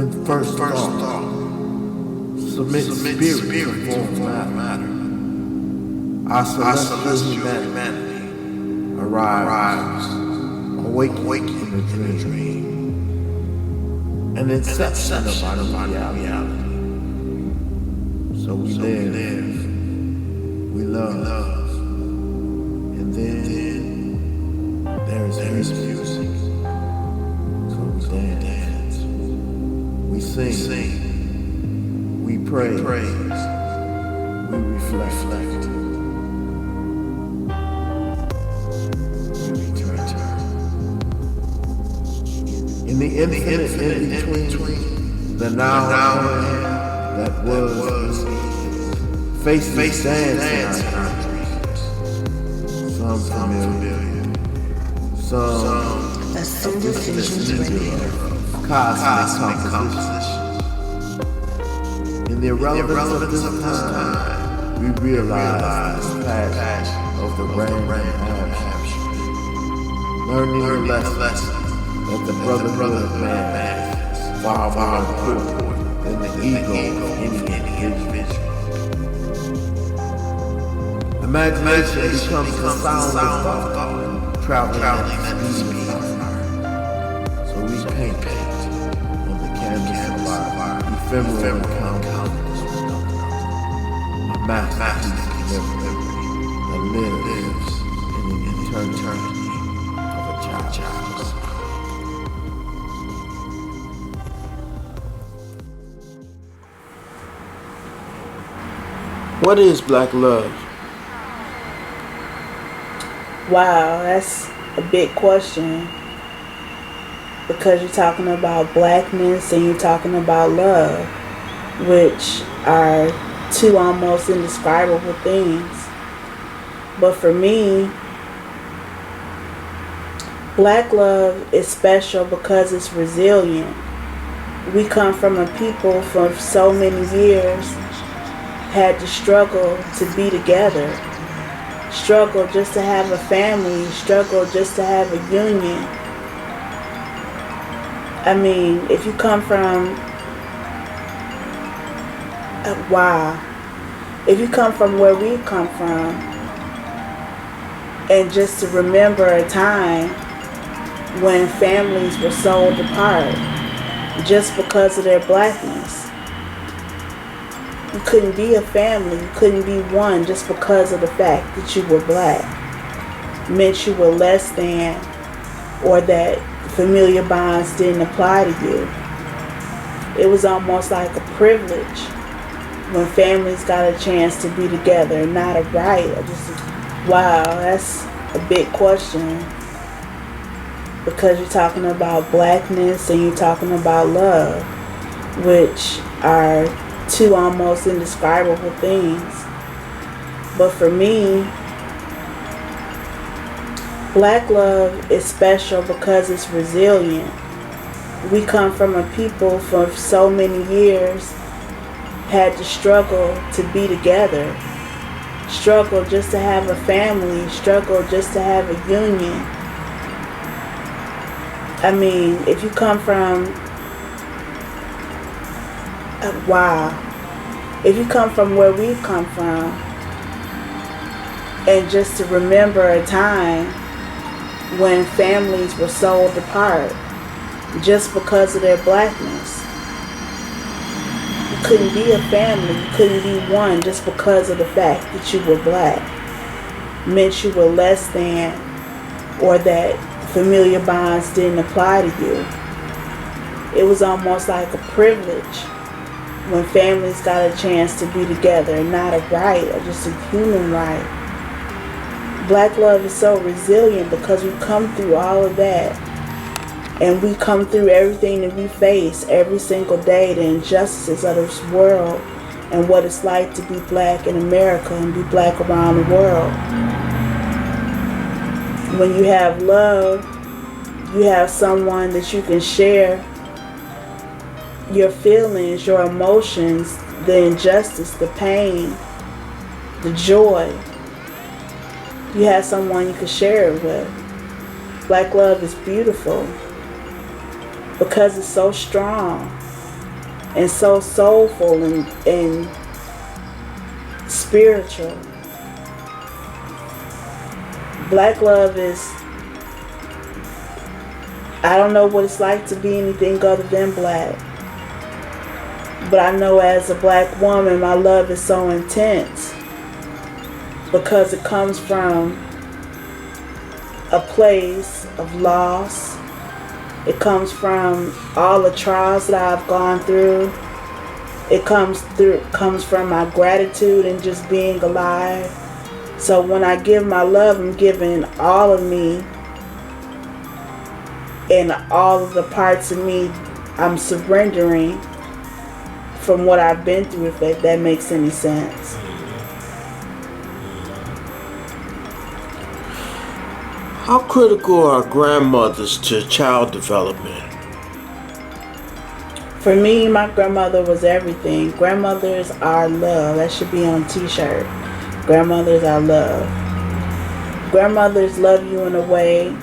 when first thought, submit spirit before matter. Our celestial humanity arrives, awakening in the dream, an inception of our reality. So we live, we love, and then there is music. So we dance, we sing, we praise, we reflect. In the infinite in between, the now that was, faces dance in our dreams. Some familiar, some Ascended Visions Radio. Cosmic composition. In the irrelevance of this time, we realize the passion of the random action, learning the lesson that the brotherhood of man is far more important than the ego of any individual. Imagination becomes the sound of thought and traveling at the speed of art. So we paint on the canvas of our ephemeral encounters, a masterpiece that lives in the eternity of a child's. What is black love? Wow, that's a big question. Because you're talking about blackness and you're talking about love, which are two almost indescribable things. But for me, black love is special because it's resilient. We come from a people for so many years had to struggle to be together, struggle just to have a family, struggle just to have a union. I mean, if you come from, if you come from where we come from, and just to remember a time when families were sold apart just because of their blackness. You couldn't be a family, you couldn't be one just because of the fact that you were black. It meant you were less than, or that familiar bonds didn't apply to you. It was almost like a privilege when families got a chance to be together, not a right. Wow, that's a big question. Because you're talking about blackness and you're talking about love, which are two almost indescribable things. But for me, black love is special because it's resilient. We come from a people for so many years had to struggle to be together, struggle just to have a family, struggle just to have a union. I mean, if you come from, if you come from where we've come from, and just to remember a time when families were sold apart just because of their blackness. You couldn't be a family, you couldn't be one just because of the fact that you were black. It meant you were less than, or that familiar bonds didn't apply to you. It was almost like a privilege when families got a chance to be together, not a right, or just a human right. Black love is so resilient because we come through all of that. And we come through everything that we face every single day, the injustices of this world, and what it's like to be black in America and be black around the world. When you have love, you have someone that you can share your feelings, your emotions, the injustice, the pain, the joy. You have someone you can share it with. Black love is beautiful because it's so strong. and so soulful and spiritual. Black love is, I don't know what it's like to be anything other than black. But I know as a black woman, my love is so intense because it comes from a place of loss. It comes from all the trials that I've gone through. It comes from my gratitude and just being alive. So when I give my love, I'm giving all of me and all of the parts of me. I'm surrendering from what I've been through, if that makes any sense. How critical are grandmothers to child development? For me, my grandmother was everything. Grandmothers are love. That should be on a t-shirt. Grandmothers are love. Grandmothers love you in a way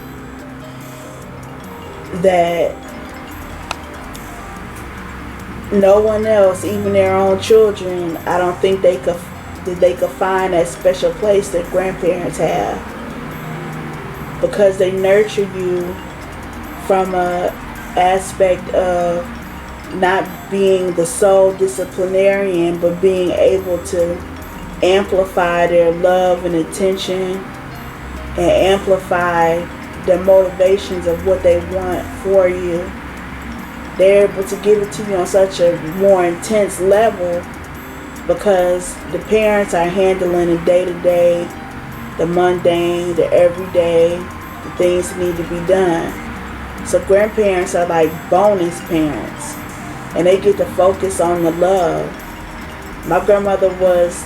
that no one else, even their own children, I don't think they could find that special place that grandparents have, because they nurture you from a aspect of not being the sole disciplinarian, but being able to amplify their love and attention and amplify the motivations of what they want for you. They're able to give it to you on such a more intense level because the parents are handling the day-to-day, the mundane, the everyday, the things that need to be done. So grandparents are like bonus parents, and they get to focus on the love. My grandmother was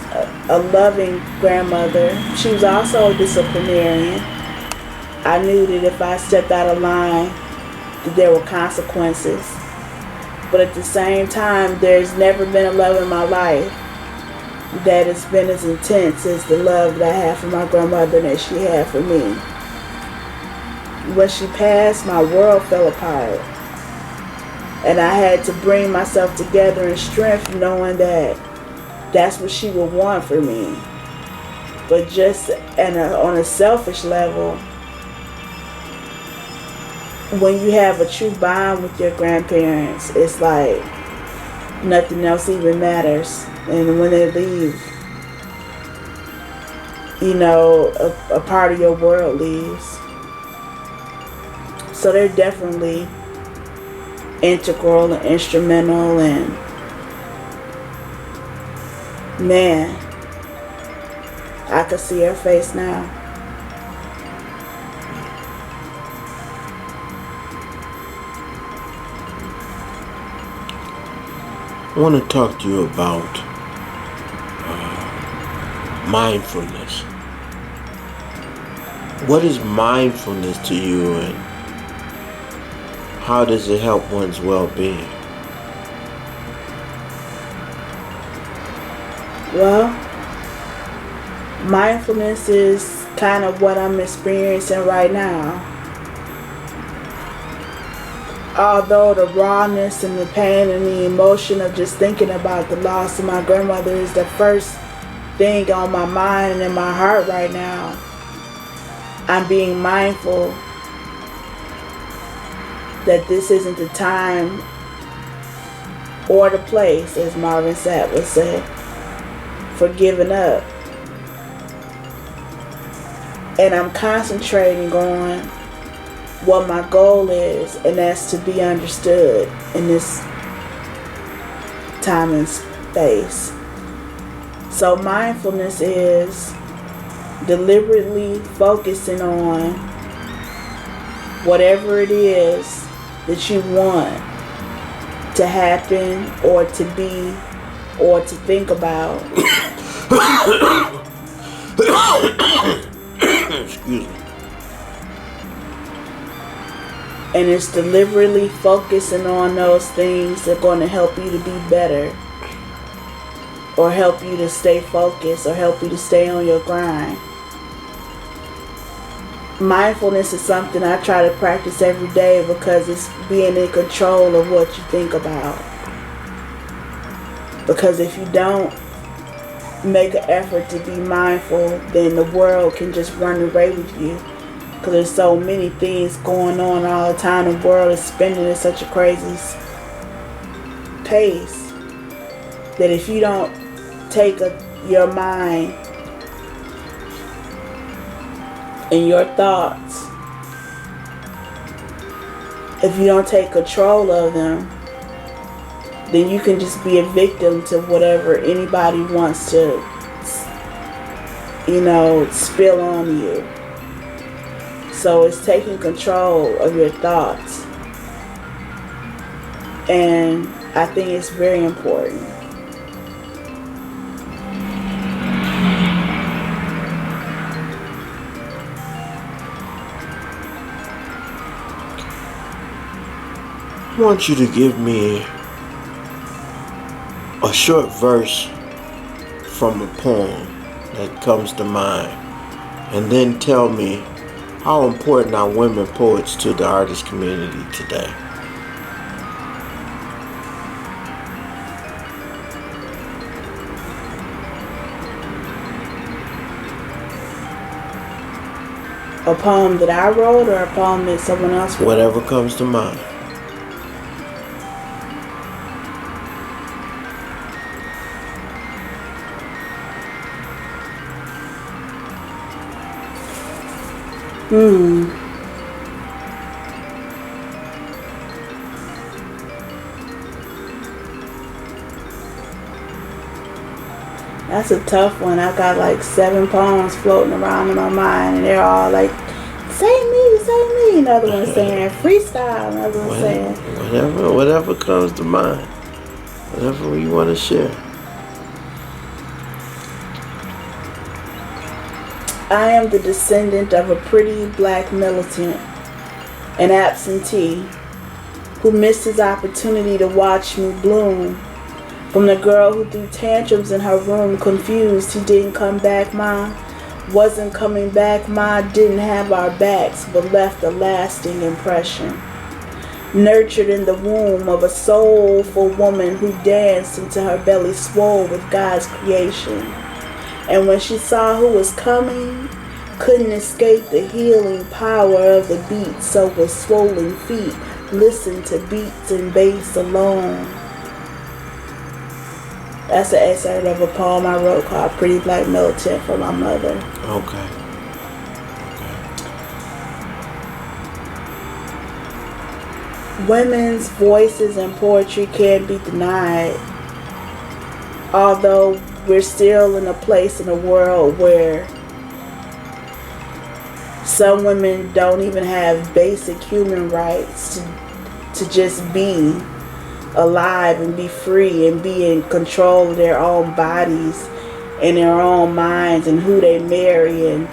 a loving grandmother. She was also a disciplinarian. I knew that if I stepped out of line, that there were consequences. But at the same time, there's never been a love in my life that has been as intense as the love that I have for my grandmother that she had for me. When she passed, my world fell apart. And I had to bring myself together in strength, knowing that that's what she would want for me. But just on a selfish level, when you have a true bond with your grandparents, it's like nothing else even matters. And when they leave, a part of your world leaves. So they're definitely integral and instrumental, and man, I could see her face now. I want to talk to you about mindfulness. What is mindfulness to you, and how does it help one's well-being? Well, mindfulness is kind of what I'm experiencing right now. Although the rawness and the pain and the emotion of just thinking about the loss of my grandmother is the first thing on my mind and in my heart right now, I'm being mindful that this isn't the time or the place, as Marvin Sapp would say, for giving up. And I'm concentrating on what my goal is, and that's to be understood in this time and space. So mindfulness is deliberately focusing on whatever it is that you want to happen or to be or to think about. Excuse me. And it's deliberately focusing on those things that are going to help you to be better, or help you to stay focused, or help you to stay on your grind. Mindfulness is something I try to practice every day because it's being in control of what you think about. Because if you don't make an effort to be mindful, then the world can just run away with you. Because there's so many things going on all the time. The world is spinning at such a crazy pace that if you don't take your mind and your thoughts, if you don't take control of them, then you can just be a victim to whatever anybody wants to, spill on you. So it's taking control of your thoughts. And I think it's very important. I want you to give me a short verse from a poem that comes to mind, and then tell me how important are women poets to the artist community today. A poem that I wrote or a poem that someone else wrote? Whatever comes to mind. That's a tough one. I got like 7 poems floating around in my mind, and they're all like, say me, say me. Another one saying freestyle. Another one saying whatever comes to mind. Whatever you want to share. I am the descendant of a pretty black militant, an absentee, who missed his opportunity to watch me bloom. From the girl who threw tantrums in her room, confused, he didn't come back, ma. Wasn't coming back, ma. Didn't have our backs, but left a lasting impression. Nurtured in the womb of a soulful woman who danced until her belly swole with God's creation. And when she saw who was coming, couldn't escape the healing power of the beat, so with swollen feet, listened to beats and bass alone. That's an excerpt of a poem I wrote called Pretty Black Militant for my mother. Okay. Women's voices in poetry can't be denied. Although we're still in a place in the world where some women don't even have basic human rights to just be alive and be free and be in control of their own bodies and their own minds and who they marry and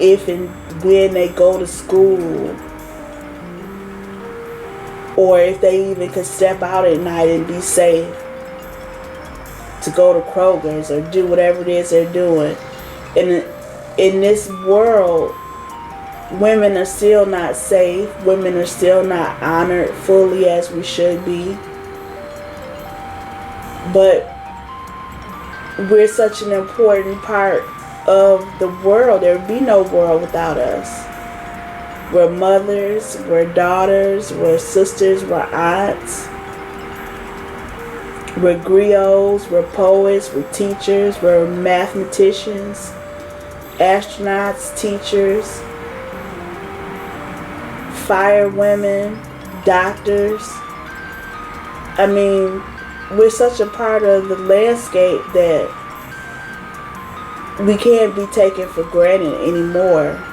if and when they go to school, or if they even could step out at night and be safe to go to Kroger's or do whatever it is they're doing. And in this world, women are still not safe. Women are still not honored fully as we should be. But we're such an important part of the world. There would be no world without us. We're mothers, we're daughters, we're sisters, we're aunts. We're griots, we're poets, we're teachers, we're mathematicians, astronauts, teachers, firewomen, doctors. I mean, we're such a part of the landscape that we can't be taken for granted anymore.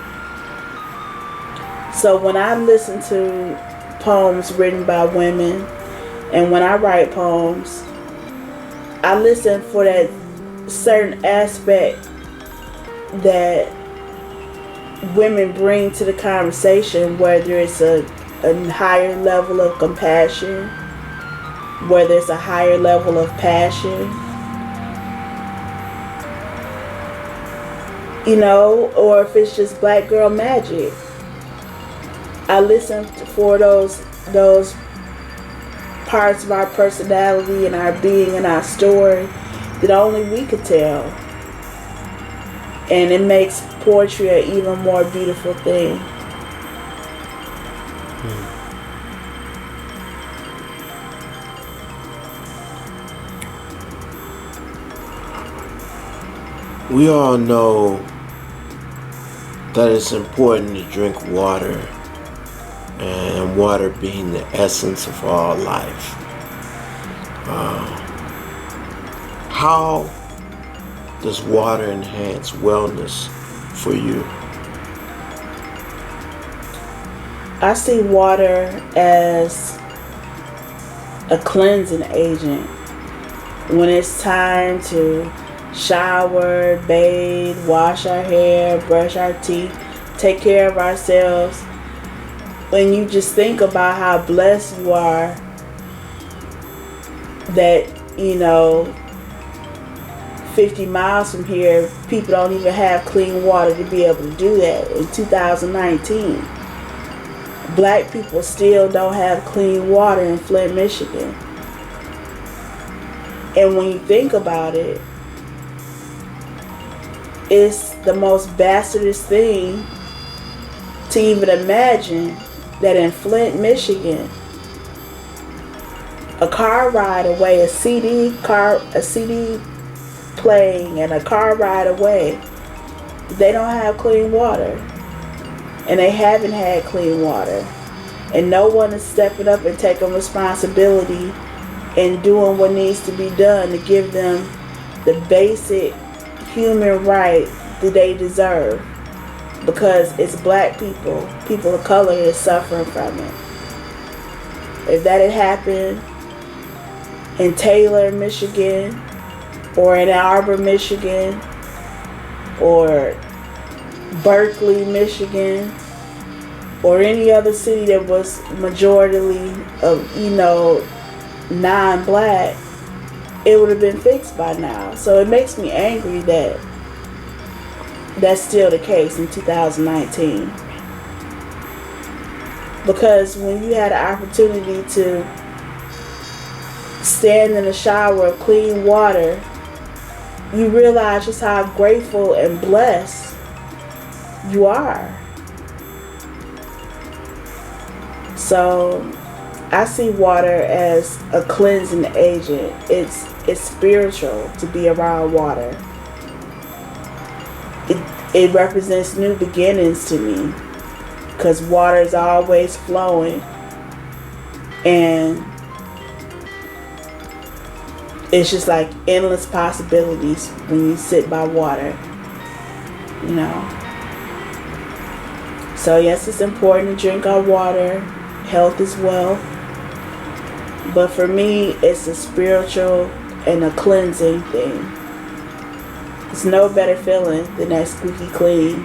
So when I listen to poems written by women, and when I write poems, I listen for that certain aspect that women bring to the conversation, whether it's a higher level of compassion, whether it's a higher level of passion, or if it's just black girl magic. parts of our personality and our being and our story that only we could tell. And it makes poetry an even more beautiful thing. We all know that it's important to drink water, and water being the essence of all life. How does water enhance wellness for you? I see water as a cleansing agent. When it's time to shower, bathe, wash our hair, brush our teeth, take care of ourselves, when you just think about how blessed you are that, 50 miles from here, people don't even have clean water to be able to do that in 2019. Black people still don't have clean water in Flint, Michigan. And when you think about it, it's the most bastardous thing to even imagine that in Flint, Michigan, a car ride away, a CD playing and a car ride away, they don't have clean water. And they haven't had clean water. And no one is stepping up and taking responsibility and doing what needs to be done to give them the basic human right that they deserve. Because it's black people, people of color, that's suffering from it. If that had happened in Taylor, Michigan, or in Ann Arbor, Michigan, or Berkeley, Michigan, or any other city that was majority of, non-black, it would have been fixed by now. So it makes me angry that that's still the case in 2019. Because when you had an opportunity to stand in a shower of clean water, you realize just how grateful and blessed you are. So I see water as a cleansing agent. It's spiritual to be around water. It represents new beginnings to me, because water is always flowing, and it's just like endless possibilities when you sit by water, So yes, it's important to drink our water. Health is wealth. But for me, it's a spiritual and a cleansing thing. There's no better feeling than that squeaky clean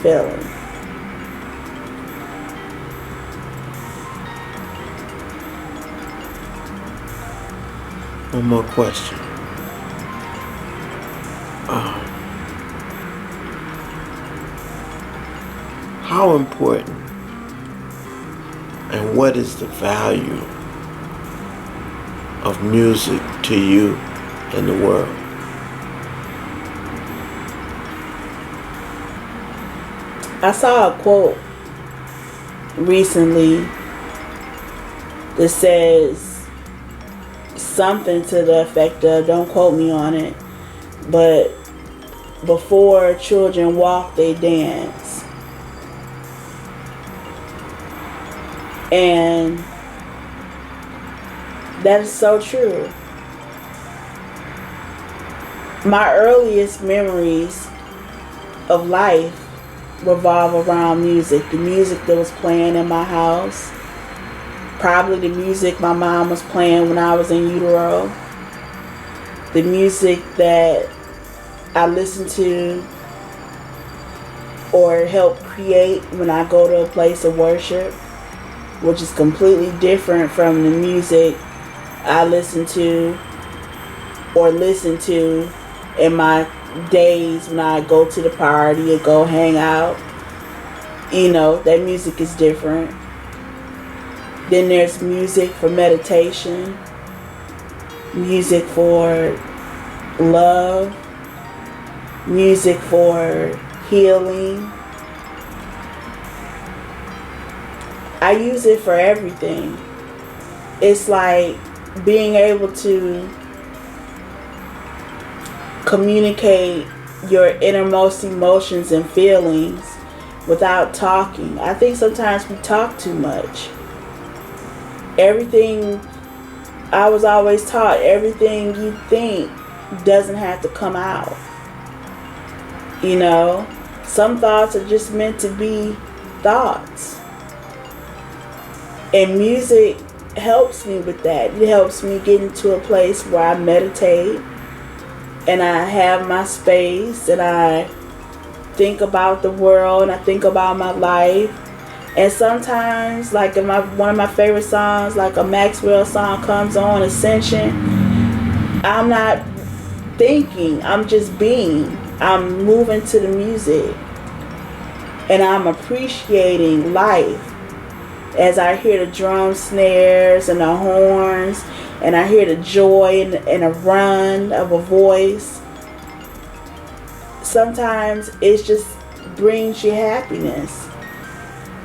feeling. One more question. How important and what is the value of music to you in the world? I saw a quote recently that says something to the effect of, don't quote me on it, but before children walk, they dance. And that is so true. My earliest memories of life revolve around music. The music that was playing in my house. Probably the music my mom was playing when I was in utero. The music that I listen to or help create when I go to a place of worship, which is completely different from the music I listen to in my days when I go to the party or go hang out. That music is different. Then there's music for meditation, music for love, music for healing. I use it for everything. It's like being able to communicate your innermost emotions and feelings without talking. I think sometimes we talk too much. Everything, I was always taught, everything you think doesn't have to come out. You know, some thoughts are just meant to be thoughts. And music helps me with that. It helps me get into a place where I meditate and I have my space and I think about the world and I think about my life. And sometimes, like in one of my favorite songs, like a Maxwell song comes on, Ascension, I'm not thinking, I'm just being. I'm moving to the music and I'm appreciating life as I hear the drum snares and the horns and I hear the joy and a run of a voice. Sometimes it just brings you happiness.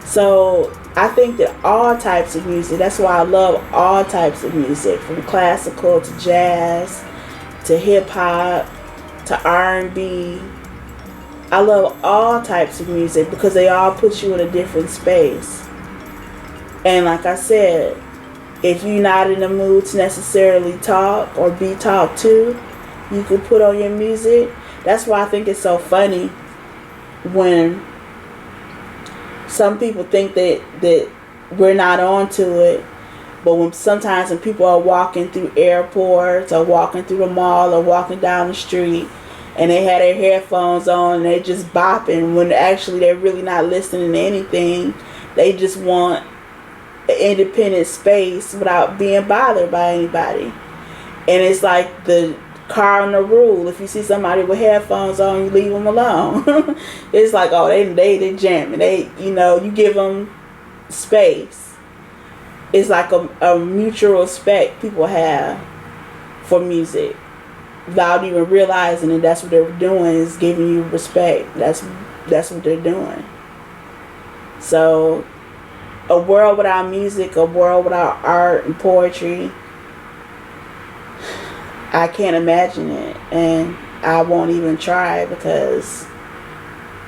So I think that all types of music, that's why I love all types of music, from classical to jazz to hip hop to R&B. I love all types of music because they all put you in a different space. And like I said, if you're not in the mood to necessarily talk or be talked to, you can put on your music. That's why I think it's so funny when some people think that we're not on to it. But sometimes when people are walking through airports or walking through the mall or walking down the street and they have their headphones on and they just bopping when actually they're really not listening to anything. They just want an independent space without being bothered by anybody. And it's like the cardinal rule: if you see somebody with headphones on, you leave them alone. It's like, oh, they jamming. You give them space. It's like a mutual respect people have for music without even realizing it. That's what they're doing, is giving you respect. That's what they're doing. So a world without music, a world without art and poetry, I can't imagine it, and I won't even try, because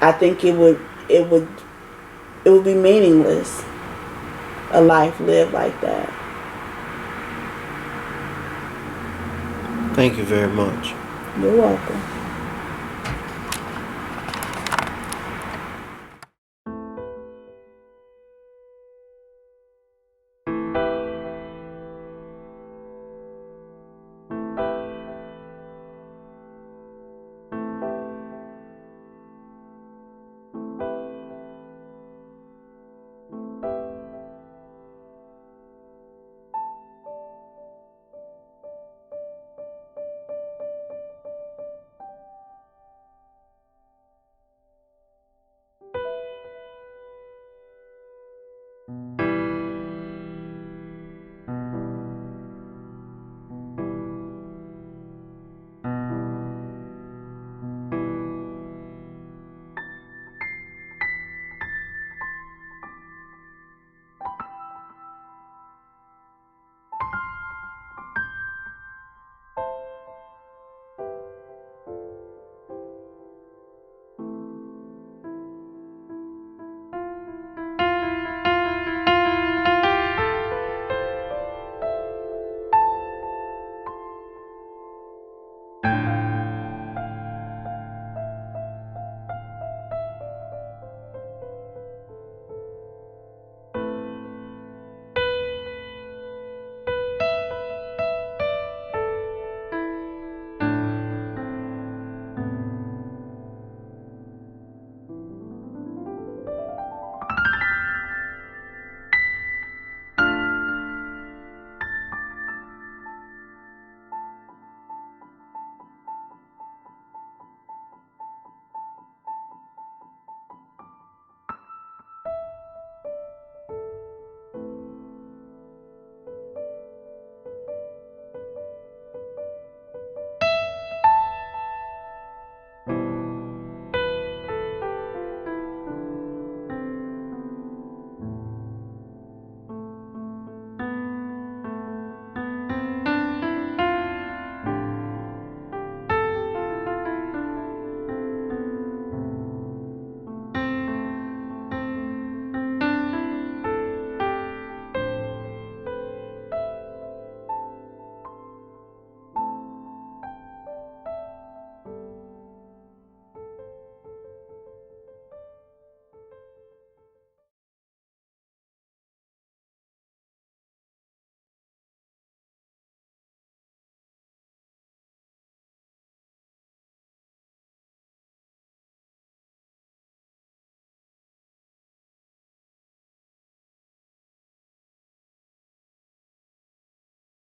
I think it would be meaningless, a life lived like that. Thank you very much. You're welcome.